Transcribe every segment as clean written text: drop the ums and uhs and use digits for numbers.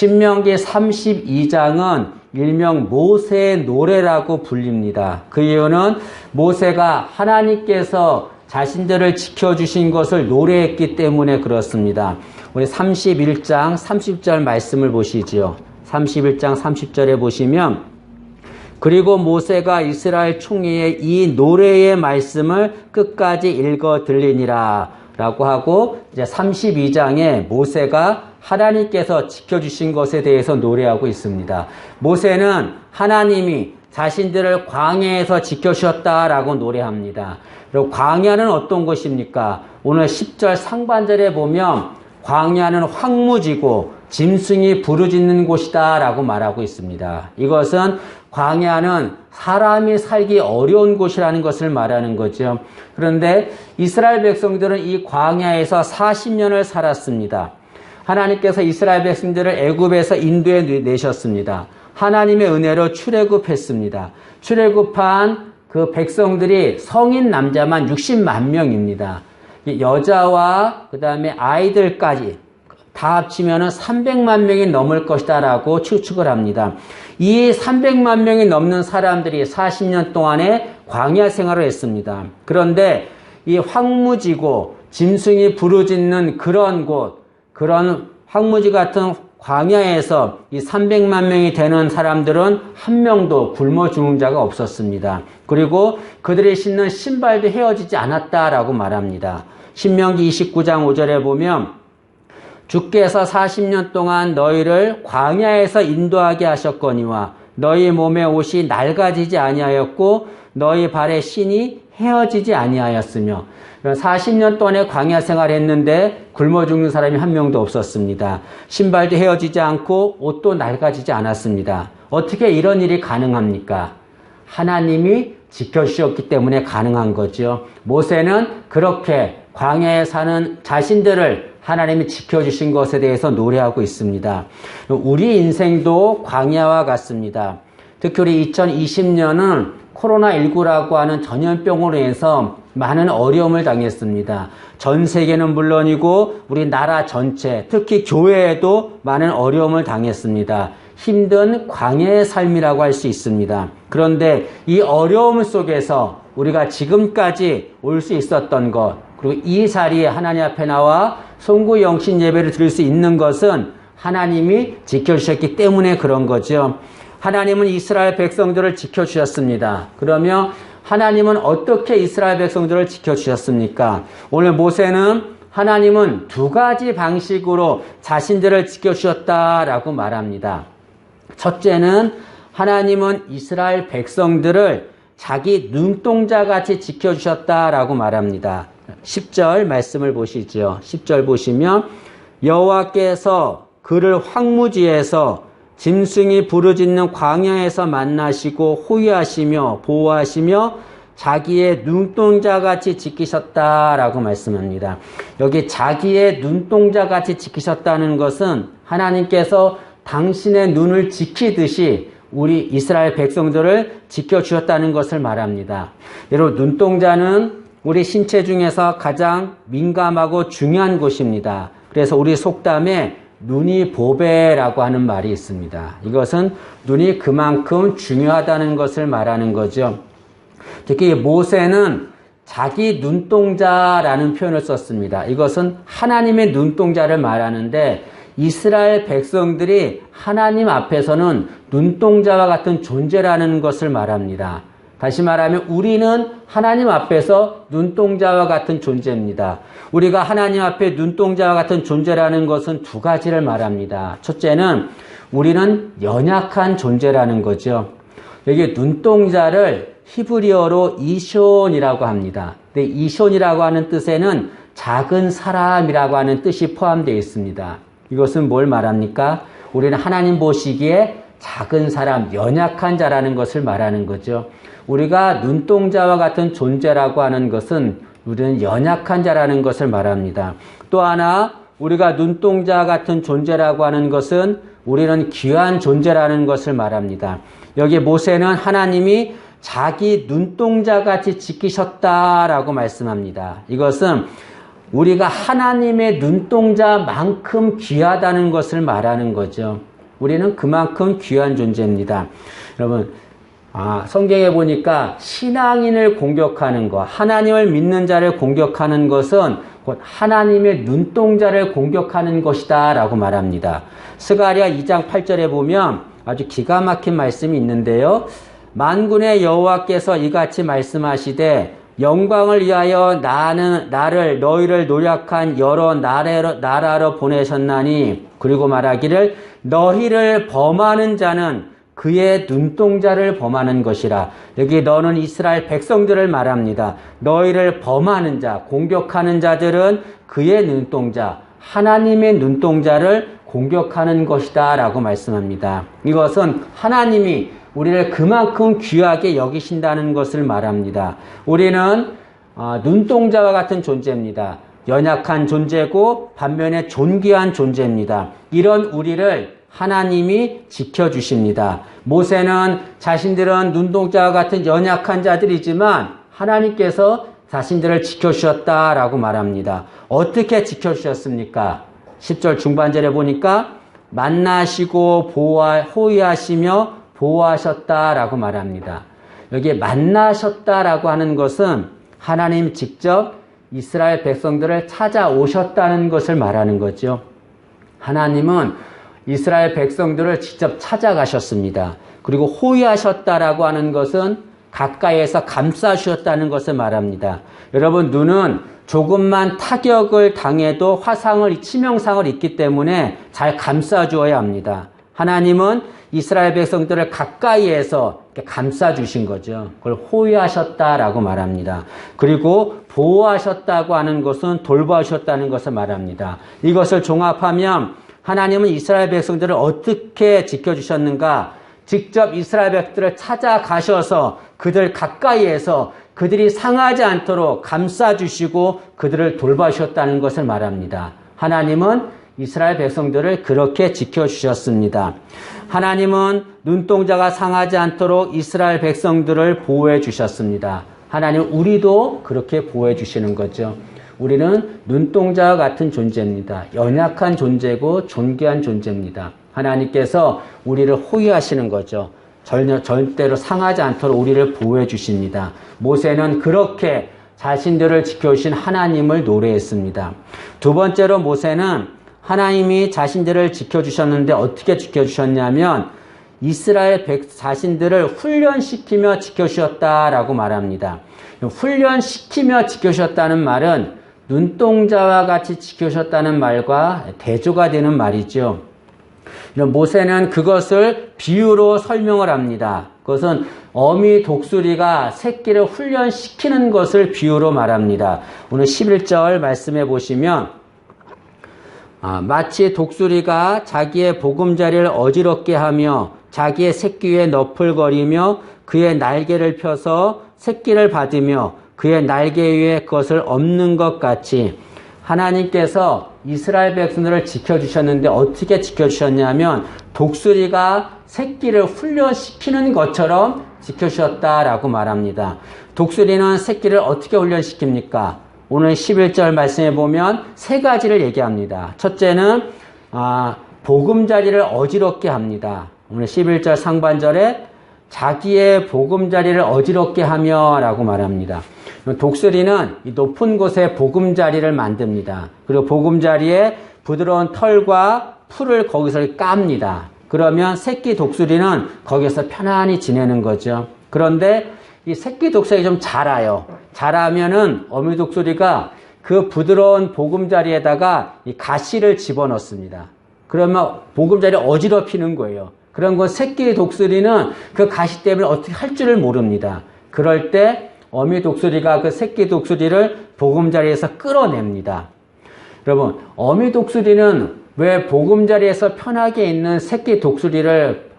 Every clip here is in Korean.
신명기 32장은 일명 모세의 노래라고 불립니다. 그 이유는 모세가 하나님께서 자신들을 지켜주신 것을 노래했기 때문에 그렇습니다. 우리 31장 30절 말씀을 보시지요. 31장 30절에 보시면 그리고 모세가 이스라엘 총회에 이 노래의 말씀을 끝까지 읽어 들리니라 라고 하고 이제 32장에 모세가 하나님께서 지켜주신 것에 대해서 노래하고 있습니다. 모세는 하나님이 자신들을 광야에서 지켜주셨다라고 노래합니다. 그리고 광야는 어떤 곳입니까? 오늘 10절 상반절에 보면 광야는 황무지고 짐승이 부르짖는 곳이다 라고 말하고 있습니다. 이것은 광야는 사람이 살기 어려운 곳이라는 것을 말하는 거죠. 그런데 이스라엘 백성들은 이 광야에서 40년을 살았습니다. 하나님께서 이스라엘 백성들을 애굽에서 인도해 내셨습니다. 하나님의 은혜로 출애굽했습니다. 출애굽한 그 백성들이 성인 남자만 60만 명입니다. 여자와 그 다음에 아이들까지 다 합치면 300만 명이 넘을 것이다라고 추측을 합니다. 이 300만 명이 넘는 사람들이 40년 동안에 광야 생활을 했습니다. 그런데 이 황무지고 짐승이 부르짖는 그런 곳, 그런 황무지 같은 광야에서 이 300만 명이 되는 사람들은 한 명도 굶어 죽는 자가 없었습니다. 그리고 그들이 신는 신발도 헤어지지 않았다라고 말합니다. 신명기 29장 5절에 보면 주께서 40년 동안 너희를 광야에서 인도하게 하셨거니와 너희 몸의 옷이 낡아지지 아니하였고 너희 발의 신이 헤어지지 아니하였으며 40년 동안의 광야 생활했는데 굶어 죽는 사람이 한 명도 없었습니다. 신발도 헤어지지 않고 옷도 낡아지지 않았습니다. 어떻게 이런 일이 가능합니까? 하나님이 지켜주셨기 때문에 가능한 거죠. 모세는 그렇게 광야에 사는 자신들을 하나님이 지켜주신 것에 대해서 노래하고 있습니다. 우리 인생도 광야와 같습니다. 특히 우리 2020년은 코로나19라고 하는 전염병으로 인해서 많은 어려움을 당했습니다. 전 세계는 물론이고 우리나라 전체, 특히 교회에도 많은 어려움을 당했습니다. 힘든 광야의 삶이라고 할 수 있습니다. 그런데 이 어려움 속에서 우리가 지금까지 올 수 있었던 것, 그리고 이 자리에 하나님 앞에 나와 송구 영신 예배를 드릴 수 있는 것은 하나님이 지켜주셨기 때문에 그런 거죠. 하나님은 이스라엘 백성들을 지켜주셨습니다. 그러면 하나님은 어떻게 이스라엘 백성들을 지켜주셨습니까? 오늘 모세는 하나님은 두 가지 방식으로 자신들을 지켜주셨다라고 말합니다. 첫째는 하나님은 이스라엘 백성들을 자기 눈동자같이 지켜주셨다라고 말합니다. 10절 말씀을 보시죠. 10절 보시면 여호와께서 그를 황무지에서 짐승이 부르짖는 광야에서 만나시고 호위하시며 보호하시며 자기의 눈동자같이 지키셨다라고 말씀합니다. 여기 자기의 눈동자같이 지키셨다는 것은 하나님께서 당신의 눈을 지키듯이 우리 이스라엘 백성들을 지켜주셨다는 것을 말합니다. 여러분, 눈동자는 우리 신체 중에서 가장 민감하고 중요한 곳입니다. 그래서 우리 속담에 눈이 보배라고 하는 말이 있습니다. 이것은 눈이 그만큼 중요하다는 것을 말하는 거죠. 특히 모세는 자기 눈동자라는 표현을 썼습니다. 이것은 하나님의 눈동자를 말하는데 이스라엘 백성들이 하나님 앞에서는 눈동자와 같은 존재라는 것을 말합니다. 다시 말하면 우리는 하나님 앞에서 눈동자와 같은 존재입니다. 우리가 하나님 앞에 눈동자와 같은 존재라는 것은 두 가지를 말합니다. 첫째는 우리는 연약한 존재라는 거죠. 여기 눈동자를 히브리어로 이숀이라고 합니다. 근데 이숀이라고 하는 뜻에는 작은 사람이라고 하는 뜻이 포함되어 있습니다. 이것은 뭘 말합니까? 우리는 하나님 보시기에 작은 사람, 연약한 자라는 것을 말하는 거죠. 우리가 눈동자와 같은 존재라고 하는 것은 우리는 연약한 자라는 것을 말합니다. 또 하나 우리가 눈동자 같은 존재라고 하는 것은 우리는 귀한 존재라는 것을 말합니다. 여기 모세는 하나님이 자기 눈동자같이 지키셨다라고 말씀합니다. 이것은 우리가 하나님의 눈동자만큼 귀하다는 것을 말하는 거죠. 우리는 그만큼 귀한 존재입니다. 여러분, 성경에 보니까 신앙인을 공격하는 것, 하나님을 믿는 자를 공격하는 것은 곧 하나님의 눈동자를 공격하는 것이다 라고 말합니다. 스가랴 2장 8절에 보면 아주 기가 막힌 말씀이 있는데요. 만군의 여호와께서 이같이 말씀하시되 영광을 위하여 나를 너희를 노력한 여러 나라로 보내셨나니, 그리고 말하기를 너희를 범하는 자는 그의 눈동자를 범하는 것이라. 여기 너는 이스라엘 백성들을 말합니다. 너희를 범하는 자, 공격하는 자들은 그의 눈동자, 하나님의 눈동자를 공격하는 것이다 라고 말씀합니다. 이것은 하나님이 우리를 그만큼 귀하게 여기신다는 것을 말합니다. 우리는 눈동자와 같은 존재입니다. 연약한 존재고 반면에 존귀한 존재입니다. 이런 우리를 하나님이 지켜주십니다. 모세는 자신들은 눈동자와 같은 연약한 자들이지만 하나님께서 자신들을 지켜주셨다라고 말합니다. 어떻게 지켜주셨습니까? 10절 중반절에 보니까 만나시고 호위하시며 보호하셨다라고 말합니다. 여기에 만나셨다라고 하는 것은 하나님 직접 이스라엘 백성들을 찾아오셨다는 것을 말하는 거죠. 하나님은 이스라엘 백성들을 직접 찾아가셨습니다. 그리고 호위하셨다라고 하는 것은 가까이에서 감싸주셨다는 것을 말합니다. 여러분, 눈은 조금만 타격을 당해도 치명상을 입기 때문에 잘 감싸주어야 합니다. 하나님은 이스라엘 백성들을 가까이에서 감싸주신 거죠. 그걸 호위하셨다라고 말합니다. 그리고 보호하셨다고 하는 것은 돌봐주셨다는 것을 말합니다. 이것을 종합하면 하나님은 이스라엘 백성들을 어떻게 지켜주셨는가? 직접 이스라엘 백성들을 찾아가셔서 그들 가까이에서 그들이 상하지 않도록 감싸주시고 그들을 돌봐주셨다는 것을 말합니다. 하나님은 이스라엘 백성들을 그렇게 지켜주셨습니다. 하나님은 눈동자가 상하지 않도록 이스라엘 백성들을 보호해 주셨습니다. 하나님은 우리도 그렇게 보호해 주시는 거죠. 우리는 눈동자와 같은 존재입니다. 연약한 존재고 존귀한 존재입니다. 하나님께서 우리를 호위하시는 거죠. 절대로 상하지 않도록 우리를 보호해 주십니다. 모세는 그렇게 자신들을 지켜주신 하나님을 노래했습니다. 두 번째로 모세는 하나님이 자신들을 지켜주셨는데 어떻게 지켜주셨냐면 이스라엘 자신들을 훈련시키며 지켜주셨다라고 말합니다. 훈련시키며 지켜주셨다는 말은 눈동자와 같이 지켜주셨다는 말과 대조가 되는 말이죠. 모세는 그것을 비유로 설명을 합니다. 그것은 어미 독수리가 새끼를 훈련시키는 것을 비유로 말합니다. 오늘 11절 말씀해 보시면 마치 독수리가 자기의 보금자리를 어지럽게 하며 자기의 새끼 위에 너풀거리며 그의 날개를 펴서 새끼를 받으며 그의 날개 위에 그것을 엎는 것 같이 하나님께서 이스라엘 백성들을 지켜주셨는데 어떻게 지켜주셨냐면 독수리가 새끼를 훈련시키는 것처럼 지켜주셨다라고 말합니다. 독수리는 새끼를 어떻게 훈련시킵니까? 오늘 11절 말씀에 보면 세 가지를 얘기합니다. 첫째는 보금자리를 어지럽게 합니다. 오늘 11절 상반절에 자기의 보금자리를 어지럽게 하며 라고 말합니다. 독수리는 이 높은 곳에 보금자리를 만듭니다. 그리고 보금자리에 부드러운 털과 풀을 거기서 깝니다. 그러면 새끼 독수리는 거기서 편안히 지내는 거죠. 그런데 이 새끼 독수리가 좀 자라요. 자라면은 어미 독수리가 그 부드러운 보금자리에다가 이 가시를 집어넣습니다. 그러면 보금자리 어지럽히는 거예요. 그런 건 새끼 독수리는 그 가시 때문에 어떻게 할 줄을 모릅니다. 그럴 때 어미 독수리가 그 새끼 독수리를 보금자리에서 끌어냅니다. 여러분, 어미 독수리는 왜 보금자리에서 편하게 있는 새끼 독수리를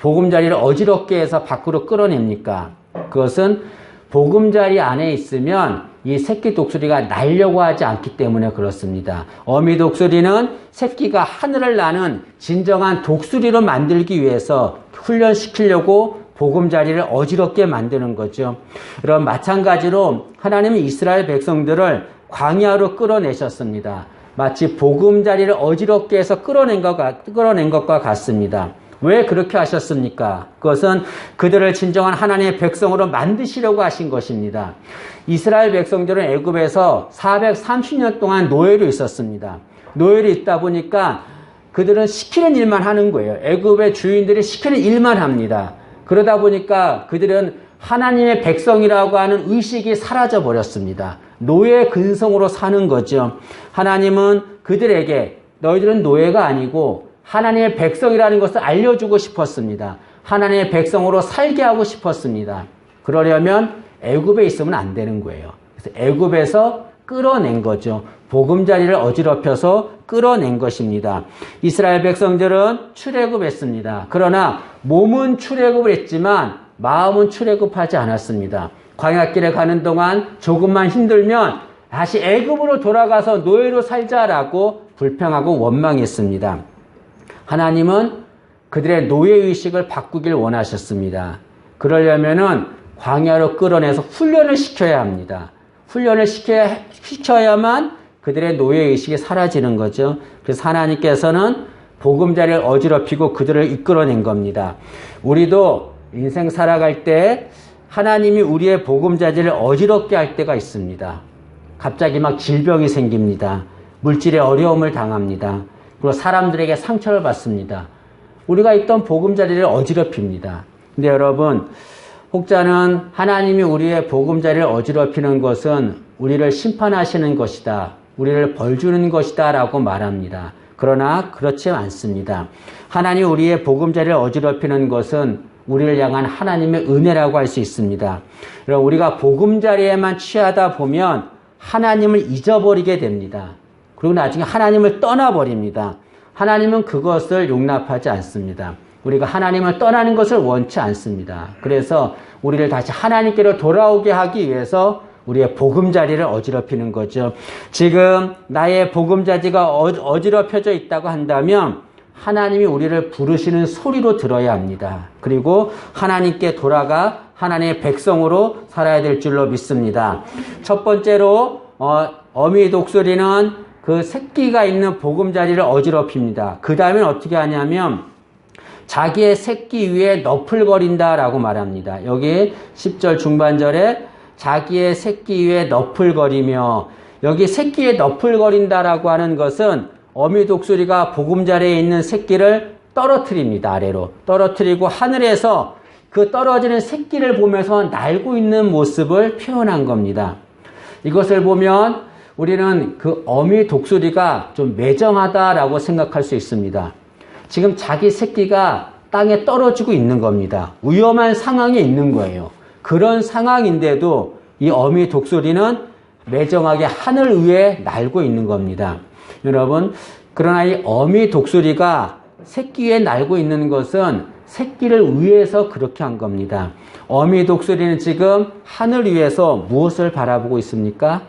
보금자리를 어지럽게 해서 밖으로 끌어냅니까? 그것은 보금자리 안에 있으면 이 새끼 독수리가 날려고 하지 않기 때문에 그렇습니다. 어미 독수리는 새끼가 하늘을 나는 진정한 독수리로 만들기 위해서 훈련시키려고 보금자리를 어지럽게 만드는 거죠. 여러분, 마찬가지로 하나님은 이스라엘 백성들을 광야로 끌어내셨습니다. 마치 보금자리를 어지럽게 해서 끌어낸 것과 같습니다. 왜 그렇게 하셨습니까? 그것은 그들을 진정한 하나님의 백성으로 만드시려고 하신 것입니다. 이스라엘 백성들은 애굽에서 430년 동안 노예로 있었습니다. 노예로 있다 보니까 그들은 시키는 일만 하는 거예요. 애굽의 주인들이 시키는 일만 합니다. 그러다 보니까 그들은 하나님의 백성이라고 하는 의식이 사라져 버렸습니다. 노예 근성으로 사는 거죠. 하나님은 그들에게 너희들은 노예가 아니고 하나님의 백성이라는 것을 알려주고 싶었습니다. 하나님의 백성으로 살게 하고 싶었습니다. 그러려면 애굽에 있으면 안 되는 거예요. 그래서 애굽에서 끌어낸 거죠. 보금자리를 어지럽혀서 끌어낸 것입니다. 이스라엘 백성들은 출애굽했습니다. 그러나 몸은 출애굽을 했지만 마음은 출애굽하지 않았습니다. 광야길에 가는 동안 조금만 힘들면 다시 애굽으로 돌아가서 노예로 살자라고 불평하고 원망했습니다. 하나님은 그들의 노예의식을 바꾸길 원하셨습니다. 그러려면은 광야로 끌어내서 훈련을 시켜야 합니다. 훈련을 시켜야만 그들의 노예의식이 사라지는 거죠. 그래서 하나님께서는 보금자리를 어지럽히고 그들을 이끌어낸 겁니다. 우리도 인생 살아갈 때 하나님이 우리의 보금자리를 어지럽게 할 때가 있습니다. 갑자기 막 질병이 생깁니다. 물질의 어려움을 당합니다. 그리고 사람들에게 상처를 받습니다. 우리가 있던 보금자리를 어지럽힙니다. 근데 여러분, 혹자는 하나님이 우리의 보금자리를 어지럽히는 것은 우리를 심판하시는 것이다. 우리를 벌주는 것이다 라고 말합니다. 그러나 그렇지 않습니다. 하나님 우리의 보금자리를 어지럽히는 것은 우리를 향한 하나님의 은혜라고 할 수 있습니다. 여러분, 우리가 보금자리에만 취하다 보면 하나님을 잊어버리게 됩니다. 그리고 나중에 하나님을 떠나버립니다. 하나님은 그것을 용납하지 않습니다. 우리가 하나님을 떠나는 것을 원치 않습니다. 그래서 우리를 다시 하나님께로 돌아오게 하기 위해서 우리의 보금자리를 어지럽히는 거죠. 지금 나의 보금자리가 어지럽혀져 있다고 한다면 하나님이 우리를 부르시는 소리로 들어야 합니다. 그리고 하나님께 돌아가 하나님의 백성으로 살아야 될 줄로 믿습니다. 첫 번째로 어미 독수리는 그 새끼가 있는 보금자리를 어지럽힙니다. 그 다음엔 어떻게 하냐면 자기의 새끼 위에 너풀거린다라고 말합니다. 여기 10절 중반절에 자기의 새끼 위에 너풀거리며, 여기 새끼에 너풀거린다라고 하는 것은 어미 독수리가 보금자리에 있는 새끼를 떨어뜨립니다. 아래로 떨어뜨리고 하늘에서 그 떨어지는 새끼를 보면서 날고 있는 모습을 표현한 겁니다. 이것을 보면 우리는 그 어미 독수리가 좀 매정하다라고 생각할 수 있습니다. 지금 자기 새끼가 땅에 떨어지고 있는 겁니다. 위험한 상황에 있는 거예요. 그런 상황인데도 이 어미 독수리는 매정하게 하늘 위에 날고 있는 겁니다. 여러분, 그러나 이 어미 독수리가 새끼 위에 날고 있는 것은 새끼를 위해서 그렇게 한 겁니다. 어미 독수리는 지금 하늘 위에서 무엇을 바라보고 있습니까?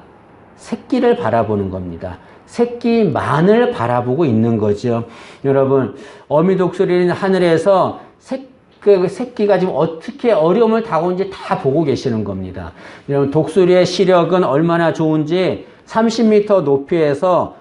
새끼를 바라보는 겁니다. 새끼만을 바라보고 있는 거죠. 여러분, 어미 독수리는 하늘에서 새끼가 지금 어떻게 어려움을 당하는지 다 보고 계시는 겁니다. 여러분, 독수리의 시력은 얼마나 좋은지 30m 높이에서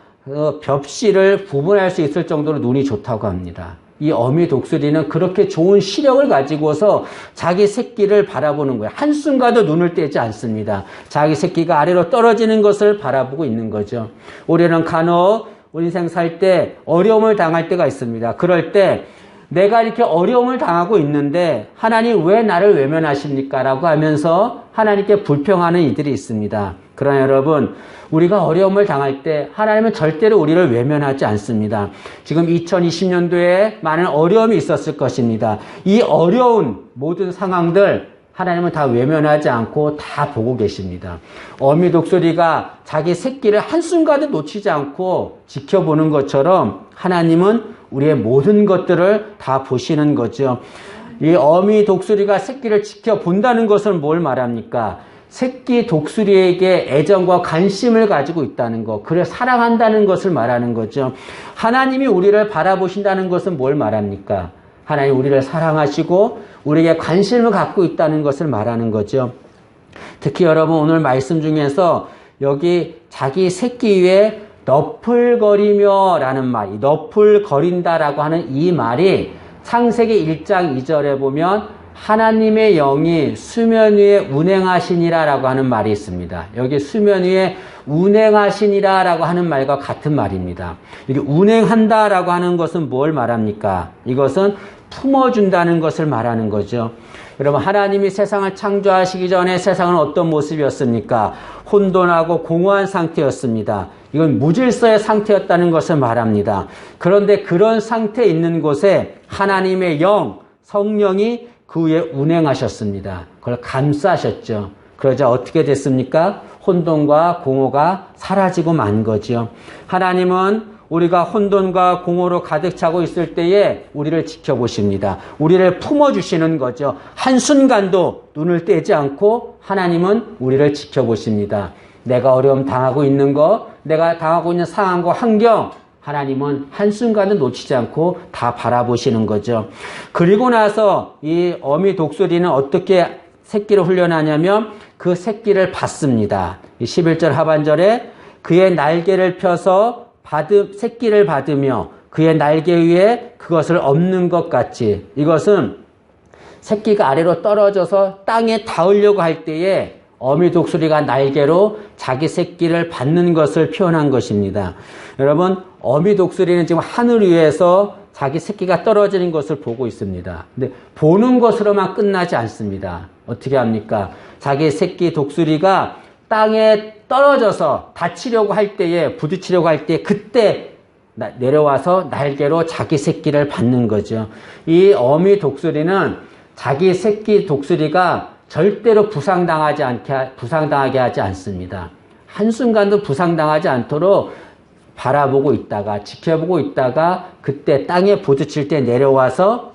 벽실을 구분할 수 있을 정도로 눈이 좋다고 합니다. 이 어미 독수리는 그렇게 좋은 시력을 가지고서 자기 새끼를 바라보는 거예요. 한순간도 눈을 떼지 않습니다. 자기 새끼가 아래로 떨어지는 것을 바라보고 있는 거죠. 우리는 간혹 우리 인생 살 때 어려움을 당할 때가 있습니다. 그럴 때 내가 이렇게 어려움을 당하고 있는데 하나님 왜 나를 외면하십니까? 라고 하면서 하나님께 불평하는 이들이 있습니다. 그러나 여러분, 우리가 어려움을 당할 때 하나님은 절대로 우리를 외면하지 않습니다. 지금 2020년도에 많은 어려움이 있었을 것입니다. 이 어려운 모든 상황들 하나님은 다 외면하지 않고 다 보고 계십니다. 어미 독수리가 자기 새끼를 한순간도 놓치지 않고 지켜보는 것처럼 하나님은 우리의 모든 것들을 다 보시는 거죠. 이 어미 독수리가 새끼를 지켜본다는 것은 뭘 말합니까? 새끼 독수리에게 애정과 관심을 가지고 있다는 것, 그를 사랑한다는 것을 말하는 거죠. 하나님이 우리를 바라보신다는 것은 뭘 말합니까? 하나님 우리를 사랑하시고 우리에게 관심을 갖고 있다는 것을 말하는 거죠. 특히 여러분, 오늘 말씀 중에서 여기 자기 새끼 위에 너풀거리며 라는 말, 이 너풀거린다라고 하는 이 말이 창세기 1장 2절에 보면 하나님의 영이 수면 위에 운행하시니라 라고 하는 말이 있습니다. 여기 수면 위에 운행하시니라 라고 하는 말과 같은 말입니다. 이게 운행한다 라고 하는 것은 뭘 말합니까? 이것은 품어준다는 것을 말하는 거죠. 여러분, 하나님이 세상을 창조하시기 전에 세상은 어떤 모습이었습니까? 혼돈하고 공허한 상태였습니다. 이건 무질서의 상태였다는 것을 말합니다. 그런데 그런 상태에 있는 곳에 하나님의 영, 성령이 그 위에 운행하셨습니다. 그걸 감싸셨죠. 그러자 어떻게 됐습니까? 혼돈과 공허가 사라지고 만 거죠. 하나님은 우리가 혼돈과 공허로 가득 차고 있을 때에 우리를 지켜보십니다. 우리를 품어주시는 거죠. 한순간도 눈을 떼지 않고 하나님은 우리를 지켜보십니다. 내가 어려움 당하고 있는 거, 내가 당하고 있는 상황과 환경, 하나님은 한순간도 놓치지 않고 다 바라보시는 거죠. 그리고 나서 이 어미 독수리는 어떻게 새끼를 훈련하냐면 그 새끼를 받습니다. 11절 하반절에 그의 날개를 펴서 새끼를 받으며 그의 날개 위에 그것을 엎는 것 같이, 이것은 새끼가 아래로 떨어져서 땅에 닿으려고 할 때에 어미 독수리가 날개로 자기 새끼를 받는 것을 표현한 것입니다. 여러분, 어미 독수리는 지금 하늘 위에서 자기 새끼가 떨어지는 것을 보고 있습니다. 근데 보는 것으로만 끝나지 않습니다. 어떻게 합니까? 자기 새끼 독수리가 땅에 떨어져서 다치려고 할 때에, 부딪히려고 할 때 그때 내려와서 날개로 자기 새끼를 받는 거죠. 이 어미 독수리는 자기 새끼 독수리가 절대로 부상당하게 하지 않습니다. 한순간도 부상당하지 않도록 바라보고 있다가, 지켜보고 있다가 그때 땅에 부딪힐 때 내려와서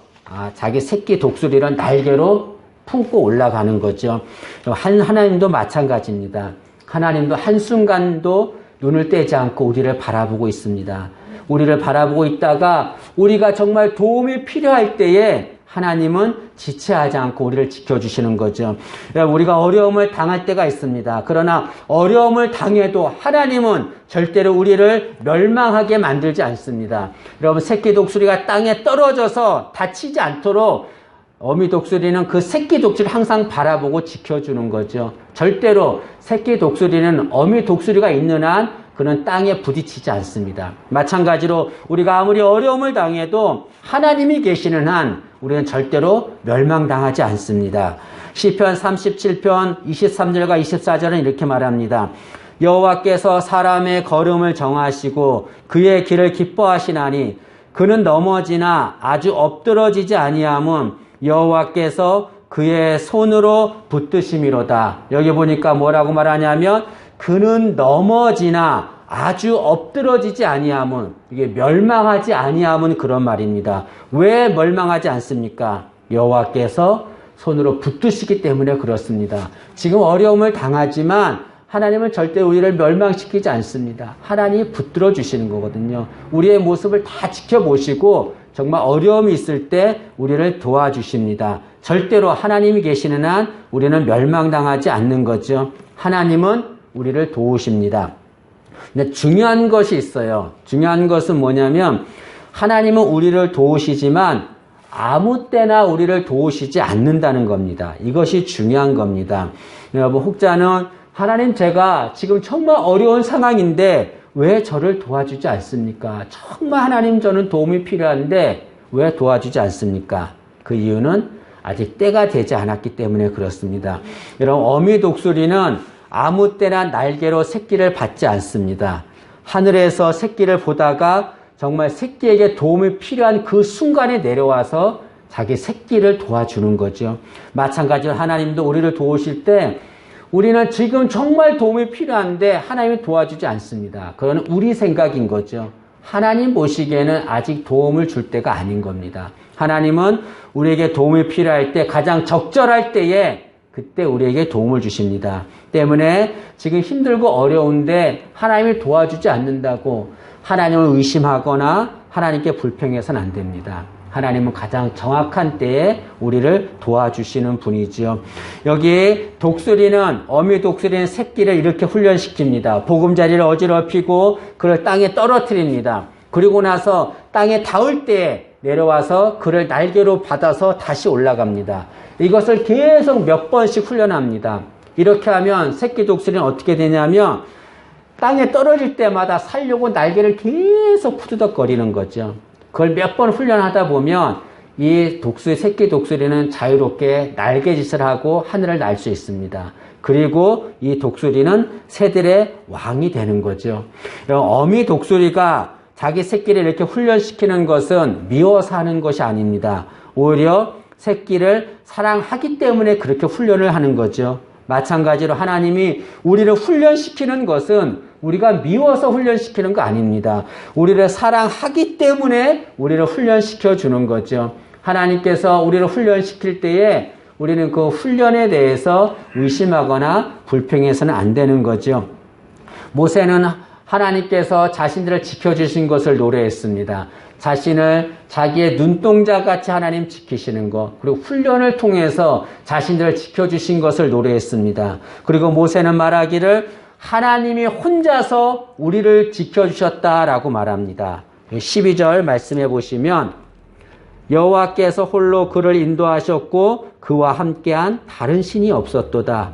자기 새끼 독수리를 날개로 품고 올라가는 거죠. 하나님도 마찬가지입니다. 하나님도 한순간도 눈을 떼지 않고 우리를 바라보고 있습니다. 우리를 바라보고 있다가 우리가 정말 도움이 필요할 때에 하나님은 지체하지 않고 우리를 지켜주시는 거죠. 우리가 어려움을 당할 때가 있습니다. 그러나 어려움을 당해도 하나님은 절대로 우리를 멸망하게 만들지 않습니다. 여러분, 새끼 독수리가 땅에 떨어져서 다치지 않도록 어미 독수리는 그 새끼 독수리를 항상 바라보고 지켜주는 거죠. 절대로 새끼 독수리는 어미 독수리가 있는 한 그는 땅에 부딪히지 않습니다. 마찬가지로 우리가 아무리 어려움을 당해도 하나님이 계시는 한 우리는 절대로 멸망당하지 않습니다. 시편 37편 23절과 24절은 이렇게 말합니다. 여호와께서 사람의 걸음을 정하시고 그의 길을 기뻐하시나니 그는 넘어지나 아주 엎드러지지 아니함은 여호와께서 그의 손으로 붙드심이로다. 여기 보니까 뭐라고 말하냐면 그는 넘어지나 아주 엎드러지지 아니함은, 이게 멸망하지 아니함은 그런 말입니다. 왜 멸망하지 않습니까? 여호와께서 손으로 붙드시기 때문에 그렇습니다. 지금 어려움을 당하지만 하나님은 절대 우리를 멸망시키지 않습니다. 하나님이 붙들어 주시는 거거든요. 우리의 모습을 다 지켜보시고 정말 어려움이 있을 때 우리를 도와주십니다. 절대로 하나님이 계시는 한 우리는 멸망당하지 않는 거죠. 하나님은 우리를 도우십니다. 근데 중요한 것이 있어요. 중요한 것은 뭐냐면 하나님은 우리를 도우시지만 아무 때나 우리를 도우시지 않는다는 겁니다. 이것이 중요한 겁니다. 여러분, 혹자는 하나님, 제가 지금 정말 어려운 상황인데 왜 저를 도와주지 않습니까? 정말 하나님, 저는 도움이 필요한데 왜 도와주지 않습니까? 그 이유는 아직 때가 되지 않았기 때문에 그렇습니다. 여러분, 어미 독수리는 아무 때나 날개로 새끼를 받지 않습니다. 하늘에서 새끼를 보다가 정말 새끼에게 도움이 필요한 그 순간에 내려와서 자기 새끼를 도와주는 거죠. 마찬가지로 하나님도 우리를 도우실 때 우리는 지금 정말 도움이 필요한데 하나님이 도와주지 않습니다. 그건 우리 생각인 거죠. 하나님 보시기에는 아직 도움을 줄 때가 아닌 겁니다. 하나님은 우리에게 도움이 필요할 때, 가장 적절할 때에 그때 우리에게 도움을 주십니다. 때문에 지금 힘들고 어려운데 하나님이 도와주지 않는다고 하나님을 의심하거나 하나님께 불평해서는 안 됩니다. 하나님은 가장 정확한 때에 우리를 도와주시는 분이지요. 여기 독수리는, 어미 독수리는 새끼를 이렇게 훈련시킵니다. 보금자리를 어지럽히고 그를 땅에 떨어뜨립니다. 그리고 나서 땅에 닿을 때에 내려와서 그를 날개로 받아서 다시 올라갑니다. 이것을 계속 몇 번씩 훈련합니다. 이렇게 하면 새끼 독수리는 어떻게 되냐면 땅에 떨어질 때마다 살려고 날개를 계속 푸드덕거리는 거죠. 그걸 몇 번 훈련하다 보면 이 새끼 독수리는 자유롭게 날개짓을 하고 하늘을 날 수 있습니다. 그리고 이 독수리는 새들의 왕이 되는 거죠. 어미 독수리가 자기 새끼를 이렇게 훈련시키는 것은 미워서 하는 것이 아닙니다. 오히려 새끼를 사랑하기 때문에 그렇게 훈련을 하는 거죠. 마찬가지로 하나님이 우리를 훈련시키는 것은 우리가 미워서 훈련시키는 거 아닙니다. 우리를 사랑하기 때문에 우리를 훈련시켜 주는 거죠. 하나님께서 우리를 훈련시킬 때에 우리는 그 훈련에 대해서 의심하거나 불평해서는 안 되는 거죠. 모세는 하나님께서 자신들을 지켜주신 것을 노래했습니다. 자기의 눈동자같이 하나님 지키시는 것, 그리고 훈련을 통해서 자신들을 지켜주신 것을 노래했습니다. 그리고 모세는 말하기를 하나님이 혼자서 우리를 지켜주셨다라고 말합니다. 12절 말씀해 보시면 여호와께서 홀로 그를 인도하셨고 그와 함께한 다른 신이 없었도다.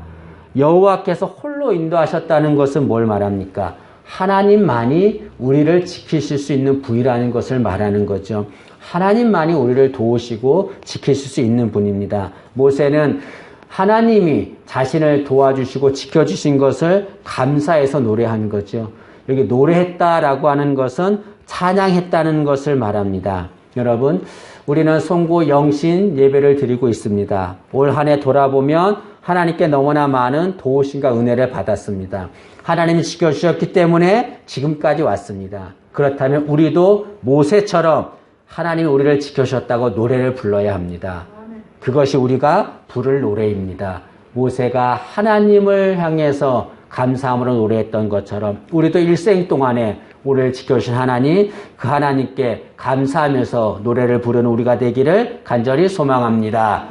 여호와께서 홀로 인도하셨다는 것은 뭘 말합니까? 하나님만이 우리를 지키실 수 있는 분이라는 것을 말하는 거죠. 하나님만이 우리를 도우시고 지키실 수 있는 분입니다. 모세는 하나님이 자신을 도와주시고 지켜주신 것을 감사해서 노래하는 거죠. 여기 노래했다라고 하는 것은 찬양했다는 것을 말합니다. 여러분, 우리는 송구 영신 예배를 드리고 있습니다. 올 한 해 돌아보면 하나님께 너무나 많은 도우심과 은혜를 받았습니다. 하나님이 지켜주셨기 때문에 지금까지 왔습니다. 그렇다면 우리도 모세처럼 하나님이 우리를 지켜주셨다고 노래를 불러야 합니다. 그것이 우리가 부를 노래입니다. 모세가 하나님을 향해서 감사함으로 노래했던 것처럼 우리도 일생 동안에 우리를 지켜주신 하나님, 그 하나님께 감사하면서 노래를 부르는 우리가 되기를 간절히 소망합니다.